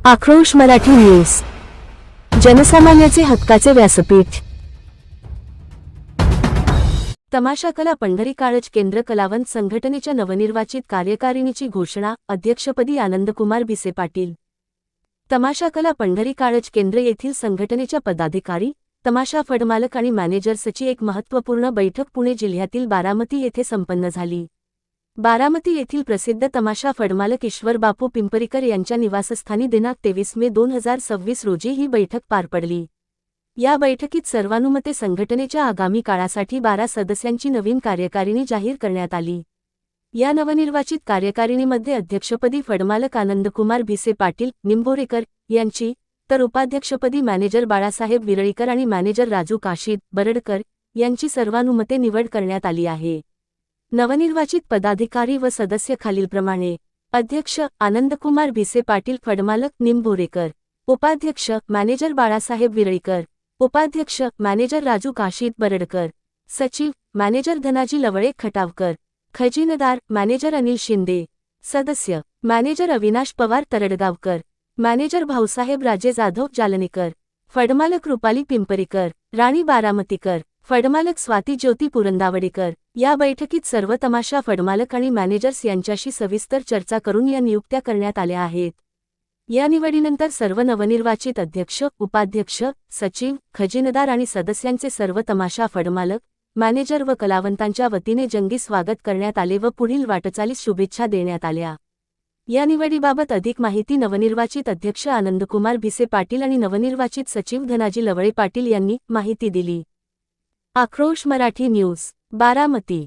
आक्रोश मराठी न्यूज, जनसामान्याचे हक्काचे व्यासपीठ। तमाशा कला पंढरी काळज केंद्र कलावंत संघटनेच्या नवनिर्वाचित कार्यकारिणीची घोषणा, अध्यक्षपदी आनंदकुमार भिसे पाटील। तमाशा कला पंढरी काळज केंद्र येथील संघटनेच्या पदाधिकारी, तमाशा फडमालक आणि मॅनेजर्सची एक महत्त्वपूर्ण बैठक पुणे जिल्ह्यातील बारामती येथे संपन्न झाली। बारामती येथील प्रसिद्ध तमाशा फडमालक ईश्वर बापू पिंपरीकर यांच्या निवासस्थानी दिनांक 23 मे 2026 रोजी ही बैठक पार पडली। या बैठकीत सर्वानुमते संघटनेच्या आगामी काळासाठी 12 सदस्यांची नवीन कार्यकारिणी जाहीर करण्यात आली। या नवनिर्वाचित कार्यकारिणीमध्ये अध्यक्षपदी फडमालक आनंदकुमार भिसे पाटील निंभोरेकर यांची, तर उपाध्यक्षपदी मॅनेजर बाळासाहेब विरळीकर आणि मॅनेजर राजू काशीद बरडकर यांची सर्वानुमते निवड करण्यात आली आहे। नवनिर्वाचित पदाधिकारी व सदस्य खालीलप्रमाणे: अध्यक्ष आनंदकुमार भिसे पाटील फडमालक निंभोरेकर, उपाध्यक्ष मॅनेजर बाळासाहेब विरळीकर, उपाध्यक्ष मॅनेजर राजू काशीद बरडकर, सचिव मॅनेजर धनाजी लवळे खटावकर, खजिनदार मॅनेजर अनिल शिंदे, सदस्य मॅनेजर अविनाश पवार तरडगावकर, मॅनेजर भाऊसाहेब राजे जाधव जालनेकर, फडमालक रुपाली पिंपरीकर, राणी बारामतीकर, फडमालक स्वाती ज्योती पुरंदावडेकर। या बैठकीत सर्व तमाशा फडमालक आणि मॅनेजर्स यांच्याशी सविस्तर चर्चा करून या नियुक्त्या करण्यात आल्या आहेत। या निवडीनंतर सर्व नवनिर्वाचित अध्यक्ष, उपाध्यक्ष, सचिव, खजिनदार आणि सदस्यांचे सर्व तमाशा फडमालक, मॅनेजर व कलावंतांच्या वतीने जंगी स्वागत करण्यात आले व पुढील वाटचालीस शुभेच्छा देण्यात आल्या। या निवडीबाबत अधिक माहिती नवनिर्वाचित अध्यक्ष आनंदकुमार भिसे पाटील आणि नवनिर्वाचित सचिव धनाजी लवळे पाटील यांनी माहिती दिली। आक्रोश मराठी न्यूज, बारामती।